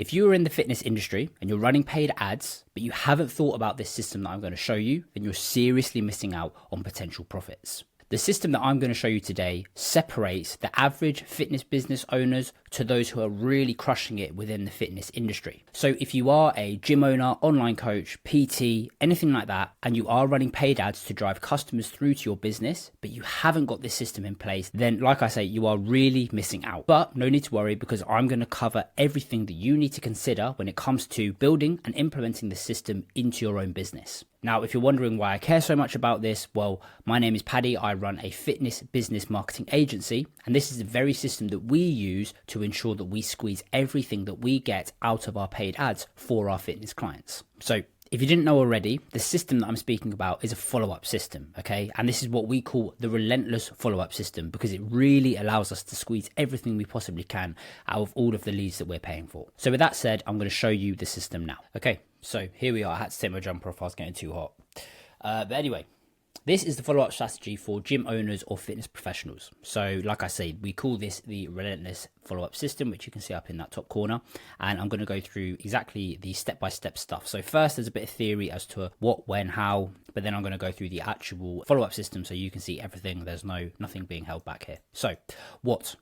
If you are in the fitness industry and you're running paid ads, but you haven't thought about this system that I'm going to show you, then you're seriously missing out on potential profits. The system that I'm going to show you today separates the average fitness business owners to those who are really crushing it within the fitness industry. So if you are a gym owner, online coach, PT, anything like that, and you are running paid ads to drive customers through to your business, but you haven't got this system in place, then like I say, you are really missing out. But no need to worry, because I'm going to cover everything that you need to consider when it comes to building and implementing the system into your own business. Now, if you're wondering why I care so much about this, well, my name is Paddy. I run a fitness business marketing agency, and this is the very system that we use to ensure that we squeeze everything that we get out of our paid ads for our fitness clients. So if you didn't know already, the system that I'm speaking about is a follow-up system, okay? And this is what we call the relentless follow-up system, because it really allows us to squeeze everything we possibly can out of all of the leads that we're paying for. So with that said, I'm going to show you the system now. Okay, so here we are. I had to take my jumper off. I was getting too hot. But anyway, this is the follow-up strategy for gym owners or fitness professionals. So like I say, we call this the relentless follow-up system, which you can see up in that top corner. And I'm going to go through exactly the step-by-step stuff. So first, there's a bit of theory as to what, when, how, but then I'm going to go through the actual follow-up system so you can see everything. There's nothing being held back here. So what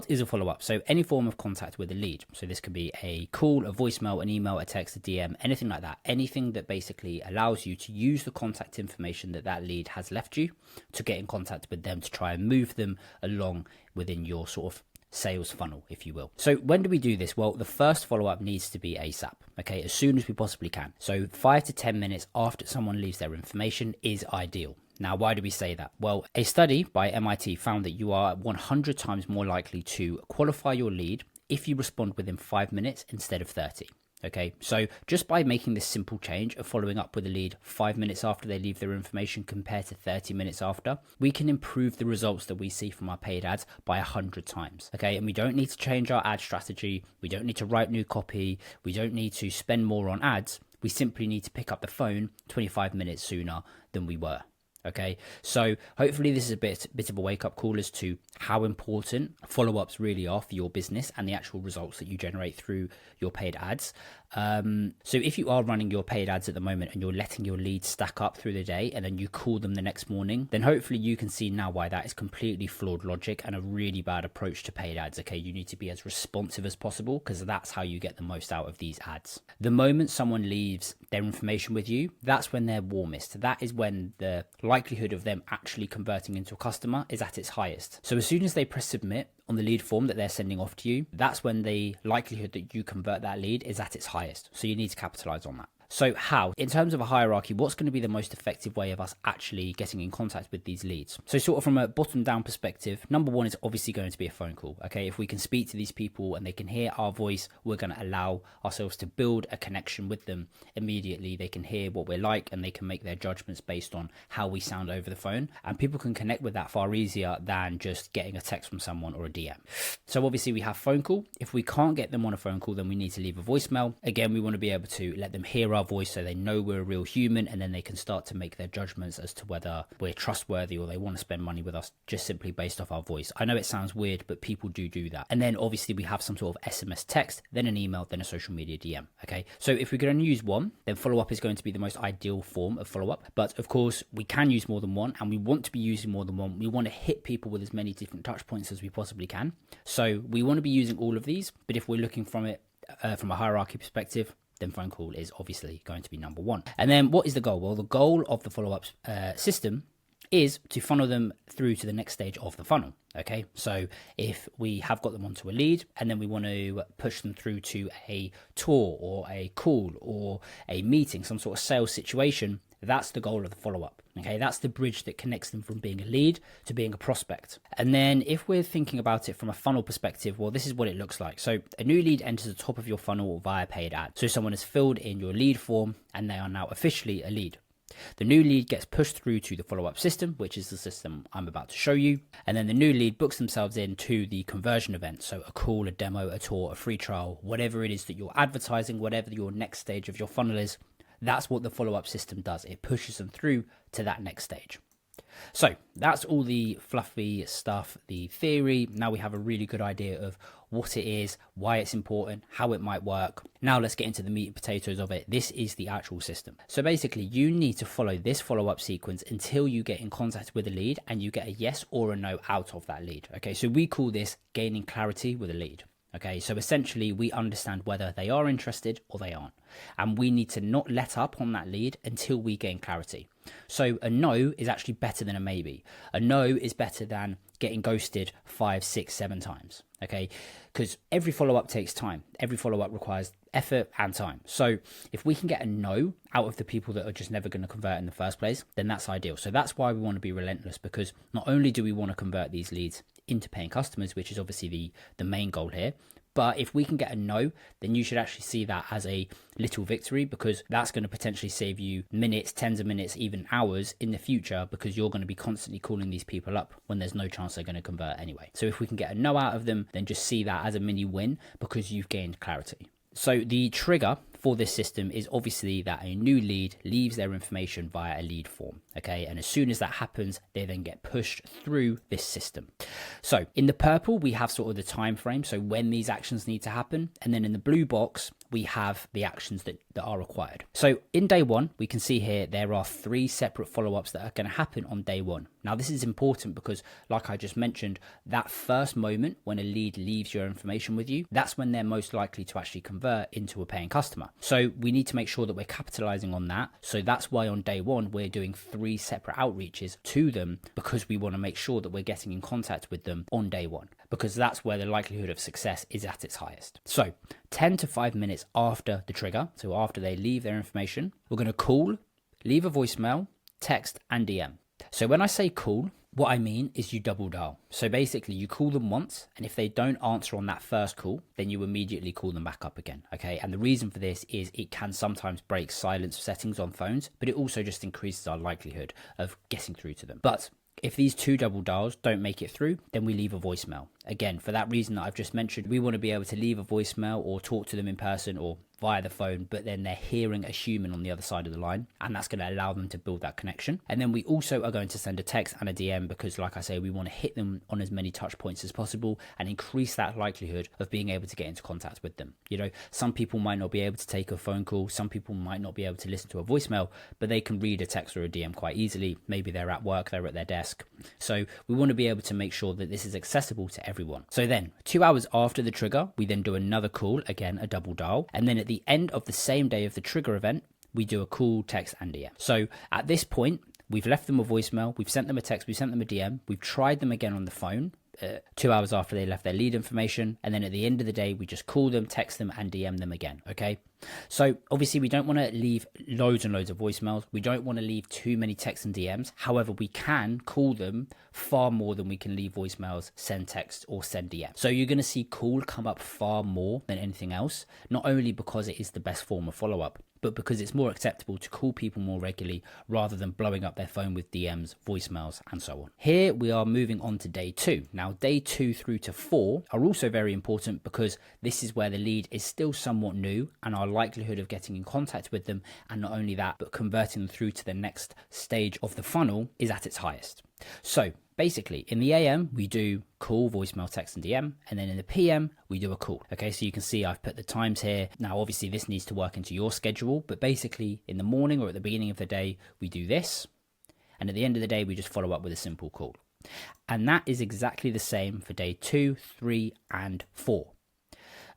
is a follow-up? So any form of contact with a lead. So this could be a call, a voicemail, an email, a text, a DM, anything like that. Anything that basically allows you to use the contact information that lead has left you to get in contact with them, to try and move them along within your sort of sales funnel, if you will. So when do we do this? Well, the first follow-up needs to be ASAP, okay, as soon as we possibly can. So 5 to 10 minutes after someone leaves their information is ideal. Now, why do we say that? Well, a study by MIT found that you are 100 times more likely to qualify your lead if you respond within 5 minutes instead of 30. Okay, so just by making this simple change of following up with a lead 5 minutes after they leave their information compared to 30 minutes after, we can improve the results that we see from our paid ads by 100 times. Okay, and we don't need to change our ad strategy. We don't need to write new copy. We don't need to spend more on ads. We simply need to pick up the phone 25 minutes sooner than we were. Okay, so hopefully this is a bit of a wake-up call as to how important follow-ups really are for your business and the actual results that you generate through your paid ads. So if you are running your paid ads at the moment and you're letting your leads stack up through the day and then you call them the next morning, then hopefully you can see now why that is completely flawed logic and a really bad approach to paid ads. Okay, you need to be as responsive as possible, because that's how you get the most out of these ads. The moment someone leaves their information with you, that's when they're warmest. That is when the likelihood of them actually converting into a customer is at its highest. So as soon as they press submit on the lead form that they're sending off to you, that's when the likelihood that you convert that lead is at its highest. So you need to capitalize on that. So how? In terms of a hierarchy, what's going to be the most effective way of us actually getting in contact with these leads? So sort of from a bottom down perspective, number one is obviously going to be a phone call. Okay, if we can speak to these people and they can hear our voice, we're going to allow ourselves to build a connection with them immediately. They can hear what we're like and they can make their judgments based on how we sound over the phone. And people can connect with that far easier than just getting a text from someone or a DM. So obviously we have phone call. If we can't get them on a phone call, then we need to leave a voicemail. Again, we want to be able to let them hear our voice so they know we're a real human, and then they can start to make their judgments as to whether we're trustworthy or they want to spend money with us just simply based off our voice. I know it sounds weird, but people do that. And then obviously we have some sort of SMS text, then an email, then a social media DM. Okay, so if we can only use one, then follow-up is going to be the most ideal form of follow-up. But of course, we can use more than one, and we want to be using more than one. We want to hit people with as many different touch points as we possibly can. So we want to be using all of these, but if we're looking from it from a hierarchy perspective, then phone call is obviously going to be number one. And then what is the goal? Well, the goal of the follow-up system is to funnel them through to the next stage of the funnel. Okay, so if we have got them onto a lead and then we want to push them through to a tour or a call or a meeting, some sort of sales situation, that's the goal of the follow-up. Okay, that's the bridge that connects them from being a lead to being a prospect. And then if we're thinking about it from a funnel perspective, well, this is what it looks like. So a new lead enters the top of your funnel via paid ad. So someone has filled in your lead form and they are now officially a lead. The new lead gets pushed through to the follow-up system, which is the system I'm about to show you. And then the new lead books themselves into the conversion event. So a call, a demo, a tour, a free trial, whatever it is that you're advertising, whatever your next stage of your funnel is, that's what the follow-up system does. It pushes them through to that next stage. So that's all the fluffy stuff, the theory. Now we have a really good idea of what it is, why it's important, how it might work. Now let's get into the meat and potatoes of it. This is the actual system. So basically you need to follow this follow-up sequence until you get in contact with a lead and you get a yes or a no out of that lead. Okay, so we call this gaining clarity with a lead. Okay, so essentially we understand whether they are interested or they aren't. And we need to not let up on that lead until we gain clarity. So a no is actually better than a maybe. A no is better than getting ghosted 5, 6, 7 times. Okay, because every follow-up takes time. Every follow-up requires effort and time. So if we can get a no out of the people that are just never going to convert in the first place, then that's ideal. So that's why we want to be relentless, because not only do we want to convert these leads into paying customers, which is obviously the main goal here, but if we can get a no, then you should actually see that as a little victory, because that's going to potentially save you minutes, tens of minutes, even hours in the future, because you're going to be constantly calling these people up when there's no chance they're going to convert anyway. So if we can get a no out of them, then just see that as a mini win because you've gained clarity. So the trigger for this system is obviously that a new lead leaves their information via a lead form. Okay, and as soon as that happens, they then get pushed through this system. So in the purple, we have sort of the time frame, so when these actions need to happen, and then in the blue box, we have the actions that are required. So in day one, we can see here there are 3 separate follow-ups that are going to happen on day one. Now this is important because, like I just mentioned, that first moment when a lead leaves your information with you, that's when they're most likely to actually convert into a paying customer. So we need to make sure that we're capitalizing on that. So that's why on day one, we're doing 3 separate outreaches to them, because we want to make sure that we're getting in contact with them on day one, because that's where the likelihood of success is at its highest. So 10 to 5 minutes after the trigger, so after they leave their information, we're going to call, leave a voicemail, text, and DM. So when I say call, what I mean is you double dial. So basically you call them once, and if they don't answer on that first call, then you immediately call them back up again. Okay, and the reason for this is it can sometimes break silence settings on phones, but it also just increases our likelihood of getting through to them. But if these 2 double dials don't make it through, then we leave a voicemail. Again, for that reason that I've just mentioned, we want to be able to leave a voicemail or talk to them in person or via the phone, but then they're hearing a human on the other side of the line, and that's going to allow them to build that connection. And then we also are going to send a text and a DM because, like I say, we want to hit them on as many touch points as possible and increase that likelihood of being able to get into contact with them. You know, some people might not be able to take a phone call, some people might not be able to listen to a voicemail, but they can read a text or a DM quite easily. Maybe they're at work, they're at their desk. So we want to be able to make sure that this is accessible to everyone. So then 2 hours after the trigger, we then do another call, again a double dial, and then at the end of the same day of the trigger event, we do a call, text, and DM. So at this point, we've left them a voicemail, we've sent them a text, we've sent them a DM, we've tried them again on the phone 2 hours after they left their lead information, and then at the end of the day, we just call them, text them, and DM them again. Okay, so obviously we don't want to leave loads and loads of voicemails, we don't want to leave too many texts and DMs. However, we can call them far more than we can leave voicemails, send text, or send DM. So you're going to see call come up far more than anything else, not only because it is the best form of follow-up, but because it's more acceptable to call people more regularly rather than blowing up their phone with DMs, voicemails, and so on. Here we are moving on to day 2. Now, day 2 through to 4 are also very important because this is where the lead is still somewhat new and our likelihood of getting in contact with them, and not only that, but converting them through to the next stage of the funnel, is at its highest. So basically, in the AM, we do call, voicemail, text, and DM. And then in the PM, we do a call. Okay, so you can see I've put the times here. Now, obviously, this needs to work into your schedule. But basically, in the morning or at the beginning of the day, we do this. And at the end of the day, we just follow up with a simple call. And that is exactly the same for day 2, 3, and 4.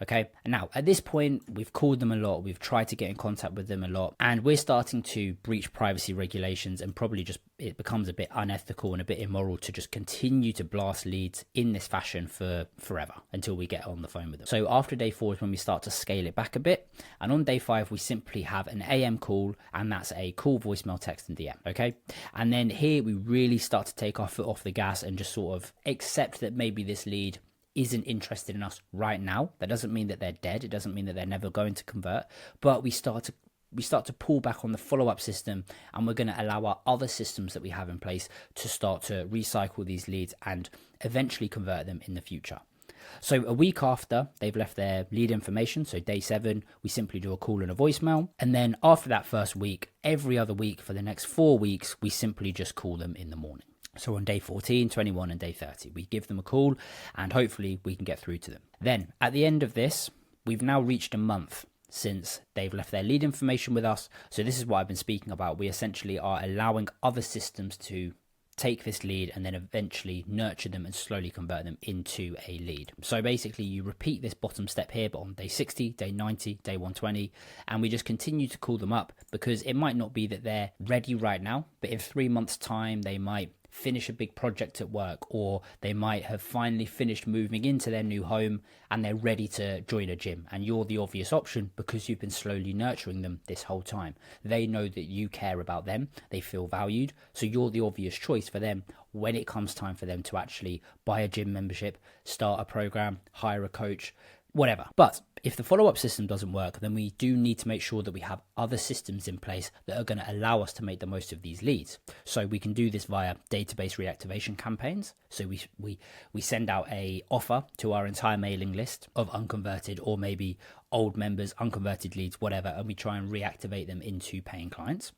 Okay, and now at this point, we've called them a lot, we've tried to get in contact with them a lot, and we're starting to breach privacy regulations, and probably just it becomes a bit unethical and a bit immoral to just continue to blast leads in this fashion for forever until we get on the phone with them. So after day 4 is when we start to scale it back a bit, and on day 5 we simply have an AM call, and that's a call, voicemail, text, and DM. Okay, and then here we really start to take our foot off the gas and just sort of accept that maybe this lead isn't interested in us right now. That doesn't mean that they're dead. It doesn't mean that they're never going to convert, but we start to pull back on the follow-up system, and we're going to allow our other systems that we have in place to start to recycle these leads and eventually convert them in the future. So a week after they've left their lead information, so day 7, we simply do a call and a voicemail. And then after that first week, every other week for the next 4 weeks, we simply just call them in the morning. So on day 14, 21 and day 30, we give them a call and hopefully we can get through to them. Then at the end of this, we've now reached a month since they've left their lead information with us. So this is what I've been speaking about. We essentially are allowing other systems to take this lead and then eventually nurture them and slowly convert them into a lead. So basically you repeat this bottom step here, but on day 60, day 90, day 120, and we just continue to call them up, because it might not be that they're ready right now, but in 3 months time, they might finish a big project at work, or they might have finally finished moving into their new home and they're ready to join a gym, and you're the obvious option because you've been slowly nurturing them this whole time. They know that you care about them, they feel valued, so you're the obvious choice for them when it comes time for them to actually buy a gym membership, start a program, hire a coach, whatever. But if the follow-up system doesn't work, then we do need to make sure that we have other systems in place that are going to allow us to make the most of these leads. So we can do this via database reactivation campaigns. So we send out a offer to our entire mailing list of unconverted or maybe old members, unconverted leads, whatever, and we try and reactivate them into paying clients.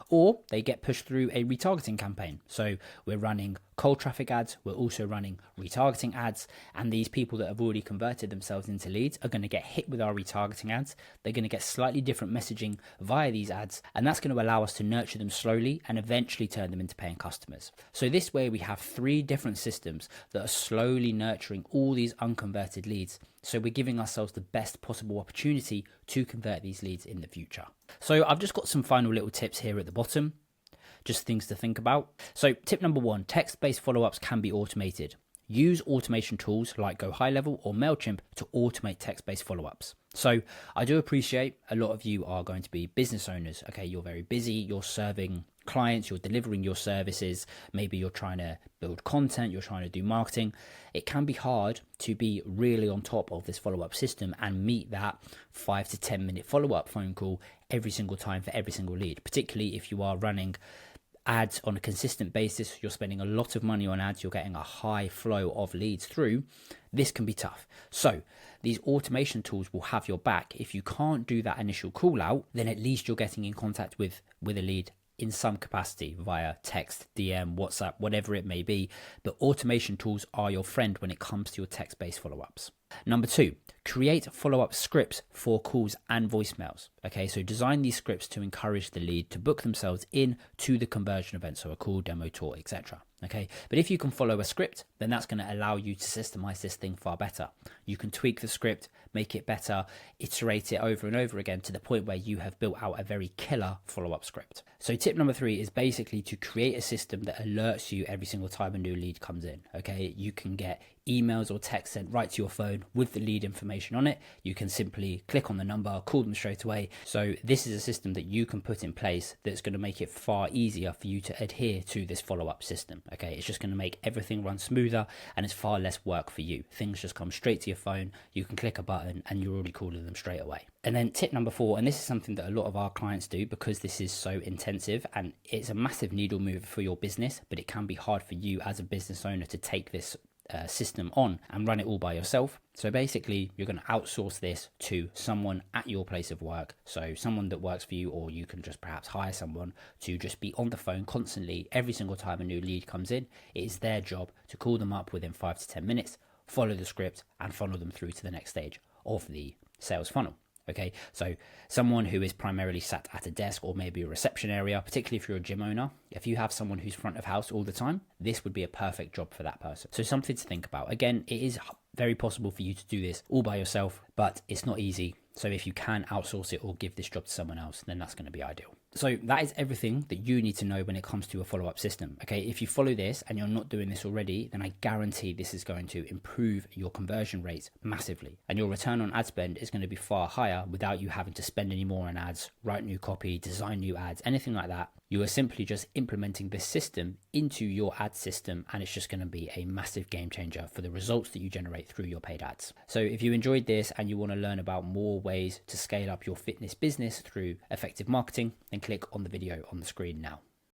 Or they get pushed through a retargeting campaign. So we're running cold traffic ads, we're also running retargeting ads, and these people that have already converted themselves into leads are going to get hit with our retargeting ads. They're going to get slightly different messaging via these ads, and that's going to allow us to nurture them slowly and eventually turn them into paying customers. So this way we have 3 different systems that are slowly nurturing all these unconverted leads. So we're giving ourselves the best possible opportunity to convert these leads in the future. So I've just got some final little tips here at the bottom, just things to think about. So tip number 1, text-based follow-ups can be automated. Use automation tools like Go High Level or MailChimp to automate text-based follow-ups. So I do appreciate a lot of you are going to be business owners. Okay, you're very busy, you're serving clients, you're delivering your services, maybe you're trying to build content, you're trying to do marketing. It can be hard to be really on top of this follow-up system and meet that 5 to 10 minute follow-up phone call every single time for every single lead, particularly if you are running ads on a consistent basis, you're spending a lot of money on ads, you're getting a high flow of leads through. This can be tough. So these automation tools will have your back. If you can't do that initial call out, then at least you're getting in contact with a lead in some capacity via text, DM, WhatsApp, whatever it may be. But automation tools are your friend when it comes to your text-based follow-ups. Number 2, create follow-up scripts for calls and voicemails. Okay, so design these scripts to encourage the lead to book themselves in to the conversion event, so a call, demo, tour, etc. Okay, but if you can follow a script, then that's going to allow you to systemize this thing far better. You can tweak the script, make it better, iterate it over and over again to the point where you have built out a very killer follow-up script. So tip number 3 is basically to create a system that alerts you every single time a new lead comes in. Okay, you can get emails or text sent right to your phone with the lead information on it. You can simply click on the number, call them straight away. So this is a system that you can put in place that's going to make it far easier for you to adhere to this follow-up system. Okay, it's just going to make everything run smoother and it's far less work for you. Things just come straight to your phone, you can click a button and you're already calling them straight away. And then tip number 4, and this is something that a lot of our clients do because this is so intensive and it's a massive needle mover for your business, but it can be hard for you as a business owner to take this system on and run it all by yourself. So basically you're going to outsource this to someone at your place of work, so someone that works for you, or you can just perhaps hire someone to just be on the phone constantly every single time a new lead comes in. It is their job to call them up within 5 to 10 minutes, follow the script and funnel them through to the next stage of the sales funnel. Okay, so someone who is primarily sat at a desk or maybe a reception area, particularly if you're a gym owner, if you have someone who's front of house all the time, this would be a perfect job for that person. So something to think about. Again, it is very possible for you to do this all by yourself, but it's not easy. So if you can outsource it or give this job to someone else, then that's going to be ideal. So that is everything that you need to know when it comes to a follow-up system. Okay, if you follow this and you're not doing this already, then I guarantee this is going to improve your conversion rates massively. And your return on ad spend is going to be far higher without you having to spend any more on ads, write new copy, design new ads, anything like that. You are simply just implementing this system into your ad system, and it's just going to be a massive game changer for the results that you generate through your paid ads. So if you enjoyed this and you want to learn about more ways to scale up your fitness business through effective marketing, then click on the video on the screen now.